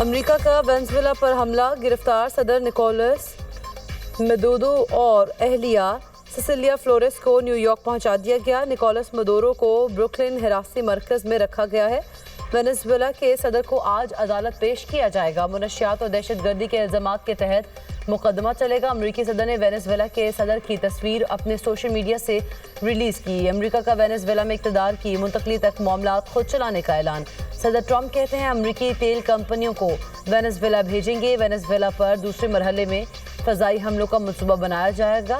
امریکہ کا وینزویلا پر حملہ، گرفتار صدر نکولس مدورو اور اہلیہ سیسیلیا فلورس کو نیو یارک پہنچا دیا گیا۔ نکولس مدورو کو بروکلن حراستی مرکز میں رکھا گیا ہے۔ وینزویلا کے صدر کو آج عدالت پیش کیا جائے گا۔ منشیات اور دہشت گردی کے الزامات کے تحت مقدمہ چلے گا۔ امریکی صدر نے وینزویلا کے صدر کی تصویر اپنے سوشل میڈیا سے ریلیز کی۔ امریکہ کا وینزویلا میں اقتدار کی منتقلی تک معاملات خود چلانے کا اعلان۔ صدر ٹرمپ کہتے ہیں امریکی تیل کمپنیوں کو وینزویلا بھیجیں گے۔ وینزویلا پر دوسرے مرحلے میں فضائی حملوں کا منصوبہ بنایا جائے گا۔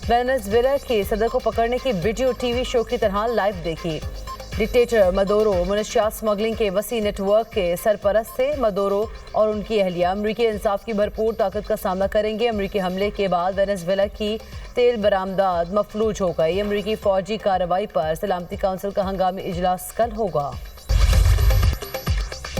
وینزویلا کے صدر کو پکڑنے کی ویڈیو ٹی وی شو کی طرح لائیو دیکھی۔ ڈکٹیٹر مدورو منشیات سمگلنگ کے وسیع نیٹ ورک کے سرپرست تھے۔ مدورو اور ان کی اہلیہ امریکی انصاف کی بھرپور طاقت کا سامنا کریں گے۔ امریکی حملے کے بعد وینزویلا کی تیل برآمدات مفلوج ہو گئی۔ امریکی فوجی کارروائی پر سلامتی کونسل کا ہنگامی اجلاس کل ہوگا۔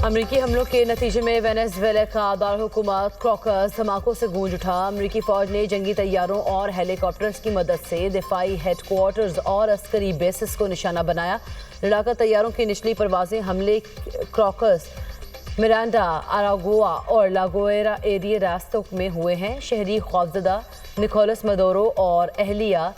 امریکی حملوں کے نتیجے میں وینزویلا کا دارالحکومت کراکس دھماکوں سے گونج اٹھا۔ امریکی فوج نے جنگی طیاروں اور ہیلی کاپٹرز کی مدد سے دفاعی ہیڈ کوارٹرز اور عسکری بیسز کو نشانہ بنایا۔ لڑاکا طیاروں کی نچلی پروازیں حملے کراکس، مرانڈا، اراگوا اور لاگویرا ایریا راستوں میں ہوئے ہیں۔ شہری خوفزدہ نکولس مدورو اور اہلیہ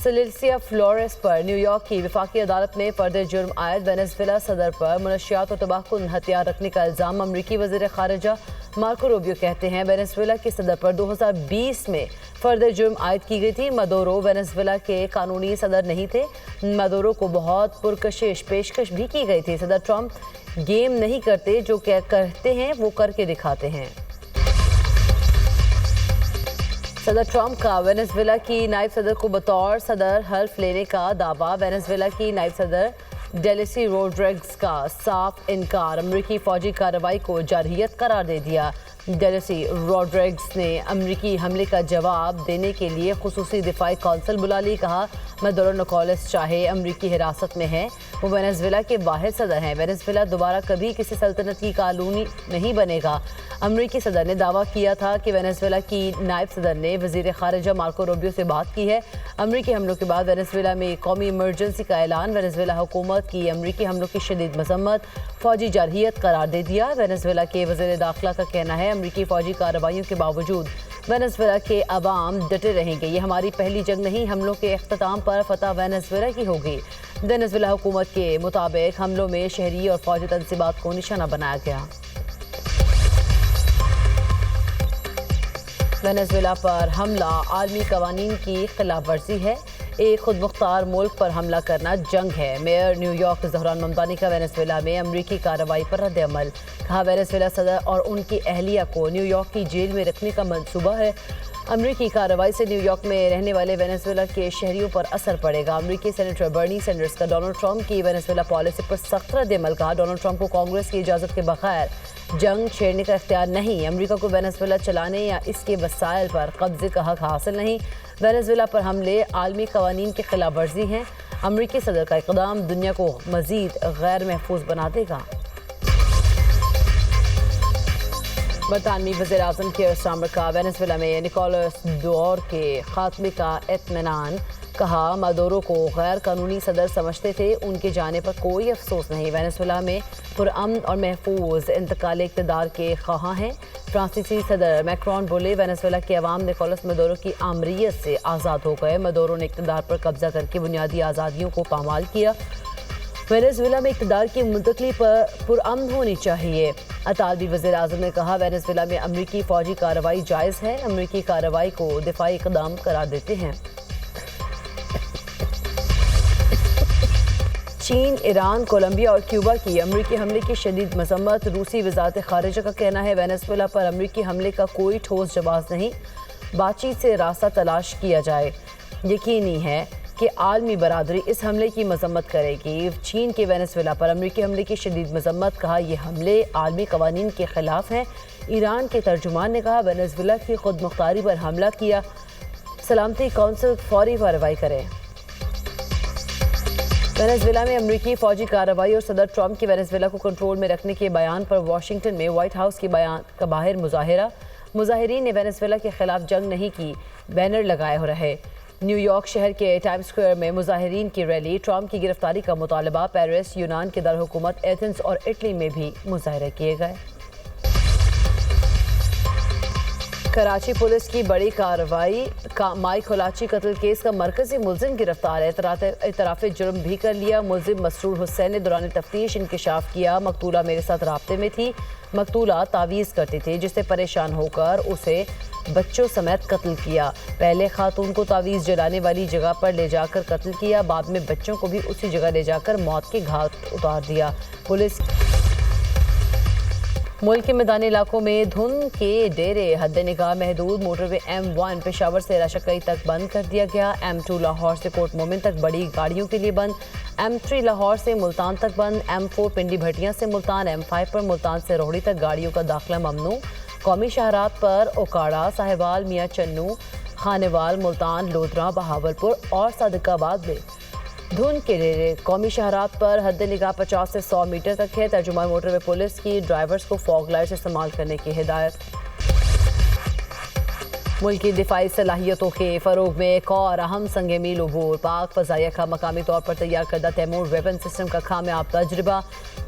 سیسیلیا فلورس پر نیو یارک کی وفاقی عدالت میں فرد جرم عائد۔ وینزویلا صدر پر منشیات اور تباہ کن ہتھیار رکھنے کا الزام۔ امریکی وزیر خارجہ مارکو روبیو کہتے ہیں وینزویلا کے صدر پر 2020 میں فرد جرم عائد کی گئی تھی۔ مدورو وینزویلا کے قانونی صدر نہیں تھے۔ مدورو کو بہت پرکشش پیشکش بھی کی گئی تھی۔ صدر ٹرمپ گیم نہیں کرتے، جو کہتے ہیں وہ کر کے دکھاتے ہیں۔ صدر ٹرمپ کا وینزویلا کی نائب صدر کو بطور صدر حلف لینے کا دعویٰ۔ وینزویلا کی نائب صدر ڈیلسی روڈریگز کا صاف انکار۔ امریکی فوجی کارروائی کو جارحیت قرار دے دیا۔ ڈیلسی روڈریگز نے امریکی حملے کا جواب دینے کے لیے خصوصی دفاعی کونسل بلا لی۔ کہا مدورو نکولس چاہے امریکی حراست میں ہے، وہ وینزویلا کے واحد صدر ہیں۔ وینزویلا دوبارہ کبھی کسی سلطنت کی کالونی نہیں بنے گا۔ امریکی صدر نے دعویٰ کیا تھا کہ وینزویلا کی نائب صدر نے وزیر خارجہ مارکو روبیو سے بات کی ہے۔ امریکی حملوں کے بعد وینزویلا میں قومی ایمرجنسی کا اعلان۔ وینزویلا حکومت کی امریکی حملوں کی شدید مذمت، فوجی جارحیت قرار دے دیا۔ وینزویلا کے وزیر داخلہ کا کہنا ہے امریکی فوجی کارروائیوں کے باوجود وینزویلا کے عوام ڈٹے رہیں گے۔ یہ ہماری پہلی جنگ نہیں، حملوں کے اختتام پر فتح وینزویلا کی ہوگی۔ وینزویلا حکومت کے مطابق حملوں میں شہری اور فوجی تنصیبات کو نشانہ بنایا گیا۔ وینزویلا پر حملہ عالمی قوانین کی خلاف ورزی ہے۔ ایک خود مختار ملک پر حملہ کرنا جنگ ہے۔ Mayor new York Dhahran Mamdani کا وینزویلا میں امریکی کارروائی پر رد عمل۔ کہا وینزویلا صدر اور ان کی اہلیہ کو نیو یارک کی جیل میں رکھنے کا منصوبہ ہے۔ امریکی کارروائی سے نیو یارک میں رہنے والے وینزویلا کے شہریوں پر اثر پڑے گا۔ امریکی سینیٹر برنی سینڈرز کا ڈونلڈ ٹرمپ کی وینزویلا پالیسی پر سخت رد عمل۔ کہا ڈونلڈ ٹرمپ کو کانگریس کی اجازت کے بغیر جنگ چھیڑنے کا اختیار نہیں۔ امریکہ کو وینزویلا چلانے یا اس کے وسائل پر قبضے کا حق حاصل نہیں۔ وینزویلا پر حملے عالمی قوانین کی خلاف ورزی ہیں۔ امریکی صدر کا اقدام دنیا کو مزید غیر محفوظ بنا دے گا۔ برطانوی وزیر اعظم کیئر سٹارمر کا وینزویلا میں نکولس مدورو کے خاتمے کا اطمینان۔ کہا مدورو کو غیر قانونی صدر سمجھتے تھے، ان کے جانے پر کوئی افسوس نہیں۔ وینزویلا میں پرامن اور محفوظ انتقال اقتدار کے خواہاں ہیں۔ فرانسیسی صدر میکرون بولے وینزویلا کے عوام نکولس مدورو کی آمریت سے آزاد ہو گئے۔ مدورو نے اقتدار پر قبضہ کر کے بنیادی آزادیوں کو پامال کیا۔ وینزویلا میں اقتدار کی منتقلی پر پرامن ہونی چاہیے۔ اطالوی وزیر اعظم نے کہا وینزویلا میں امریکی فوجی کارروائی جائز ہے۔ امریکی کارروائی کو دفاعی اقدام قرار دیتے ہیں۔ چین، ایران، کولمبیا اور کیوبا کی امریکی حملے کی شدید مذمت۔ روسی وزارت خارجہ کا کہنا ہے وینزویلا پر امریکی حملے کا کوئی ٹھوس جواز نہیں، بات چیت سے راستہ تلاش کیا جائے۔ یقینی ہے کہ عالمی برادری اس حملے کی مذمت کرے گی۔ چین کے وینزویلا پر امریکی حملے کی شدید مذمت۔ کہا یہ حملے عالمی قوانین کے خلاف ہیں۔ ایران کے ترجمان نے کہا وینزویلا کی خود مختاری پر حملہ کیا، سلامتی کونسل فوری کارروائی کرے۔ وینزویلا میں امریکی فوجی کارروائی اور صدر ٹرمپ کی وینزویلا کو کنٹرول میں رکھنے کے بیان پر واشنگٹن میں وائٹ ہاؤس کے بیان کا باہر مظاہرہ۔ مظاہرین نے وینزویلا کے خلاف جنگ نہیں کی، بینر لگائے ہو رہے۔ نیو یارک شہر کے ٹائم سکوائر میں مظاہرین کی ریلی۔ ٹرمپ کی گرفتاری کا مطالبہ۔ پیرس، یونان کے دارالحکومت ایتھنز اور اٹلی میں بھی مظاہرے کیے گئے۔ کراچی پولیس کی بڑی کارروائی، مائک ہولاچی قتل کیس کا مرکزی ملزم گرفتار، اعتراف جرم بھی کر لیا۔ ملزم مسرور حسین نے دوران تفتیش انکشاف کیا مقتولہ میرے ساتھ رابطے میں تھی، مقتولہ تعویذ کرتی تھی جس سے پریشان ہو کر اسے بچوں سمیت قتل کیا۔ پہلے خاتون کو تعویذ جلانے والی جگہ پر لے جا کر قتل کیا، بعد میں بچوں کو بھی اسی جگہ لے جا کر موت کے گھاٹ اتار دیا۔ پولیس ملک کے میدانی علاقوں میں دھند کے ڈیرے حد نگاہ محدود، موٹر وے M1 پشاور سے راشقئی تک بند کر دیا گیا، M2 لاہور سے کوٹ مومن تک بڑی گاڑیوں کے لیے بند، M3 لاہور سے ملتان تک بند، M4 پنڈی بھٹیاں سے ملتان، M5 پر ملتان سے روہڑی تک گاڑیوں کا داخلہ ممنوع۔ قومی شاہراہات پر اوکاڑا، ساہیوال، میاں چنو، خانیوال، ملتان، لودھراں، بہاولپور اور صادق آباد میں دھند کے ڈیرے۔ قومی شاہراہات پر حد نگاہ 50 سے 100 میٹر تک ہے۔ ترجمان موٹر وے پولیس کی ڈرائیورز کو فوگ لائٹس استعمال کرنے کی ہدایت۔ ملکی دفاعی صلاحیتوں کے فروغ میں ایک اور اہم سنگ میل عبور، پاک فضائیہ کا مقامی طور پر تیار کردہ تیمور ویپن سسٹم کا کامیاب تجربہ۔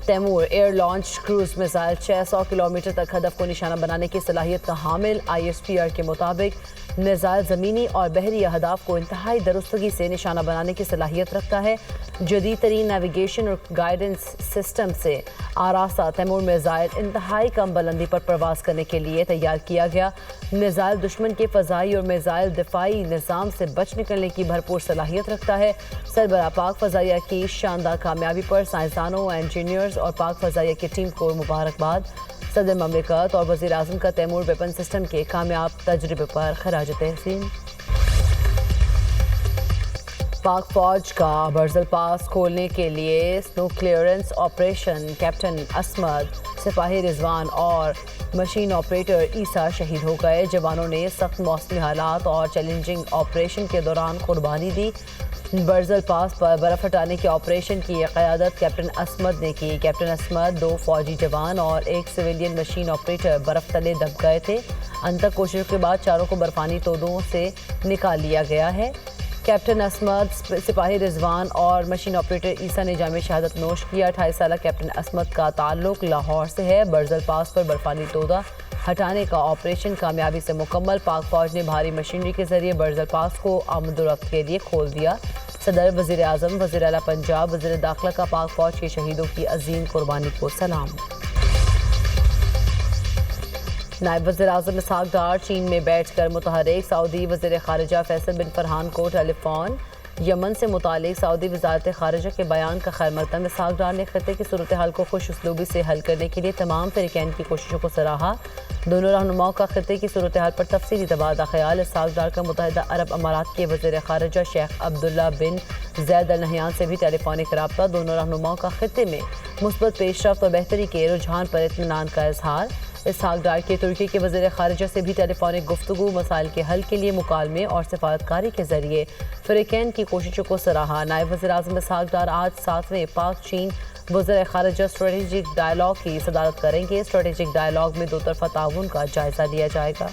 Taimur air launch cruise missile 600 kilometre تک ہدف کو نشانہ بنانے کی صلاحیت کا حامل، ISPR کے مطابق میزائل زمینی اور بحری اہداف کو انتہائی درستگی سے نشانہ بنانے کی صلاحیت رکھتا ہے۔ جدید ترین نیویگیشن اور گائیڈنس سسٹم سے آراستہ تیمور میزائل انتہائی کم بلندی پر پرواز کرنے کے لیے تیار کیا گیا۔ میزائل دشمن کے فضائی اور میزائل دفاعی نظام سے بچ نکلنے کی بھرپور صلاحیت رکھتا ہے۔ سربراہ پاک فضائیہ کی شاندار کامیابی پر سائنسدانوں، انجینئرز اور پاک فضائیہ کی ٹیم کو مبارکباد۔ صدر مملکت اور وزیر اعظم کا تیمور ویپن سسٹم کے کامیاب تجربے پر خراج تحسین۔ پاک فوج کا برزل پاس کھولنے کے لیے سنو کلیئرنس آپریشن، کیپٹن اسمد، سپاہی رضوان اور مشین آپریٹر عیسیٰ شہید ہو گئے۔ جوانوں نے سخت موسمی حالات اور چیلنجنگ آپریشن کے دوران قربانی دی۔ برزل پاس پر برف ہٹانے کے آپریشن کی قیادت کیپٹن اسمد نے کی۔ کیپٹن اسمد، 2 فوجی جوان اور 1 سویلین مشین آپریٹر برف تلے دب گئے تھے۔ انتک کوششوں کے بعد چاروں کو برفانی تودوں سے نکال لیا گیا ہے۔ کیپٹن اسمد، سپاہی رضوان اور مشین آپریٹر عیسیٰ نے جام شہادت نوش کیا۔ 28 سالہ کیپٹن اسمد کا تعلق لاہور سے ہے۔ برزل پاس پر برفانی تودہ ہٹانے کا آپریشن کامیابی سے مکمل، پاک فوج نے بھاری مشینری کے ذریعے برزل پاس کو آمد و رفت کے لیے کھول دیا۔ صدر، وزیر اعظم، وزیر اعلیٰ پنجاب، وزیر داخلہ کا پاک فوج کے شہیدوں کی عظیم قربانی کو سلام۔ نائب وزیر اعظم اسحاق ڈار چین میں بیٹھ کر متحرک، سعودی وزیر خارجہ فیصل بن فرحان کو ٹیلی فون۔ یمن سے متعلق سعودی وزارت خارجہ کے بیان کا خیر مقدم، اسحاق ڈار نے خطے کی صورتحال کو خوش اسلوبی سے حل کرنے کے لیے تمام فریقین کی کوششوں کو سراہا۔ دونوں رہنماؤں کا خطے کی صورتحال پر تفصیلی تبادلہ خیال۔ اسحاق ڈار کا متحدہ عرب امارات کے وزیر خارجہ شیخ عبداللہ بن زید ال نہیان سے بھی ٹیلی فونک رابطہ۔ دونوں رہنماؤں کا خطے میں مثبت پیش رفت اور بہتری کے رجحان پر اطمینان کا اظہار۔ اسحاق ڈار کے ترکی کے وزیر خارجہ سے بھی ٹیلی فونک گفتگو، مسائل کے حل کے لیے مکالمے اور سفارتکاری کے ذریعے فریقین کی کوششوں کو سراہا۔ نائب وزیر اعظم اسحاق ڈار آج 7ویں پاک چین وزیر خارجہ اسٹریٹجک ڈائیلاگ کی صدارت کریں گے۔ اسٹریٹجک ڈائیلاگ میں 2 طرفہ تعاون کا جائزہ لیا جائے گا۔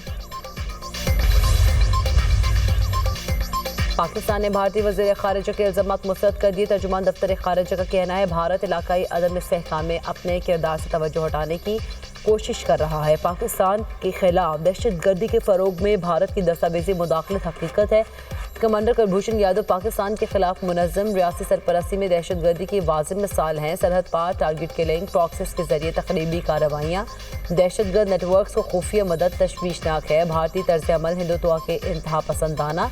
پاکستان نے بھارتی وزیر خارجہ کے الزامات مسترد کر دیے۔ ترجمان دفتر خارجہ کا کہنا ہے بھارت علاقائی عدم استحکام میں اپنے کردار سے توجہ ہٹانے کی کوشش کر رہا ہے۔ پاکستان کے خلاف دہشت گردی کے فروغ میں بھارت کی دستاویزی مداخلت حقیقت ہے۔ کمانڈر کلبھوشن یادو پاکستان کے خلاف منظم ریاستی سرپرستی میں دہشت گردی کی واضح مثال ہیں۔ سرحد پار ٹارگٹ کلنگ، پراکسیز کے ذریعے تخریبی کارروائیاں، دہشت گرد نیٹ ورکس کو خفیہ مدد تشویشناک ہے۔ بھارتی طرز عمل ہندوتوا کے انتہا پسندانہ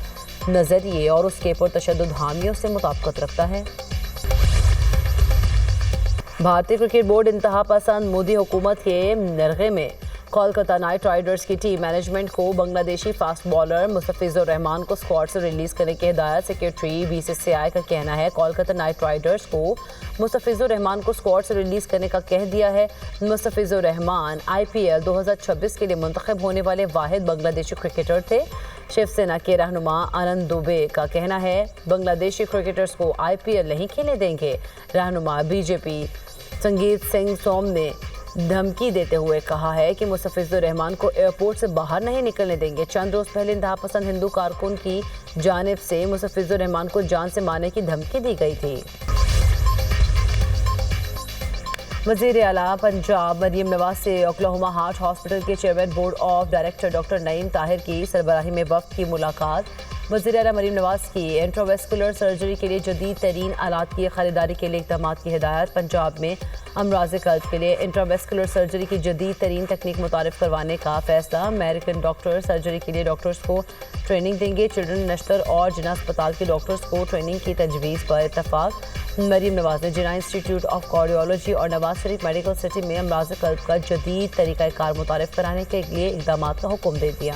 نظریے اور اس کے پرتشدد حامیوں سے مطابقت رکھتا ہے۔ بھارتی کرکٹ بورڈ انتہا پسند مودی حکومت کے نرغے میں کولکتہ نائٹ رائڈرز کی ٹیم مینجمنٹ کو بنگلہ دیشی فاسٹ بالر مستفیض الرحمان کو اسکواڈ سے ریلیز کرنے کی ہدایت۔ سیکرٹری BCCI کا کہنا ہے کولکتہ نائٹ رائڈرز کو مستفیض الرحمان کو اسکواڈ سے ریلیز کرنے کا کہہ دیا ہے۔ مستفیض الرحمان IPL 2026 کے لیے منتخب ہونے والے واحد بنگلہ دیشی کرکٹر تھے۔ شیو سینا کے رہنما آنند دوبے کا کہنا ہے بنگلہ دیشی کرکٹرز کو IPL نہیں کھیلنے دیں گے۔ رہنما BJP سنگیت سنگھ سوم نے دھمکی دیتے ہوئے کہا ہے کہ مستفیض الرحمان کو ایئرپورٹ سے باہر نہیں نکلنے دیں گے۔ چند روز پہلے انتہا پسند ہندو کارکن کی جانب سے مستفیض الرحمان کو جان سے مارنے کی دھمکی دی گئی تھی۔ وزیر اعلیٰ پنجاب مریم نواز سے اوکلاہوما ہارٹ ہاسپٹل کے chairman board of director doctor Naeem Tahir کی سربراہی میں وفد کی ملاقات۔ وزیر اعلیٰ مریم نواز کی انٹراویسکولر سرجری کے لیے جدید ترین آلات کی خریداری کے لیے اقدامات کی ہدایت۔ پنجاب میں امراض قلب کے لیے انٹراویسکولر سرجری کی جدید ترین تکنیک متعارف کروانے کا فیصلہ۔ امریکن ڈاکٹر سرجری کے لیے ڈاکٹرز کو ٹریننگ دیں گے۔ چلڈرن نشتر اور جناح اسپتال کے ڈاکٹرز کو ٹریننگ کی تجویز پر اتفاق۔ مریم نواز نے جناح انسٹی ٹیوٹ آف کارڈیولوجی اور نواز شریف میڈیکل سٹی میں امراض قلب کا جدید طریقہ کار متعارف کرانے کے لیے اقدامات کا حکم دے دیا۔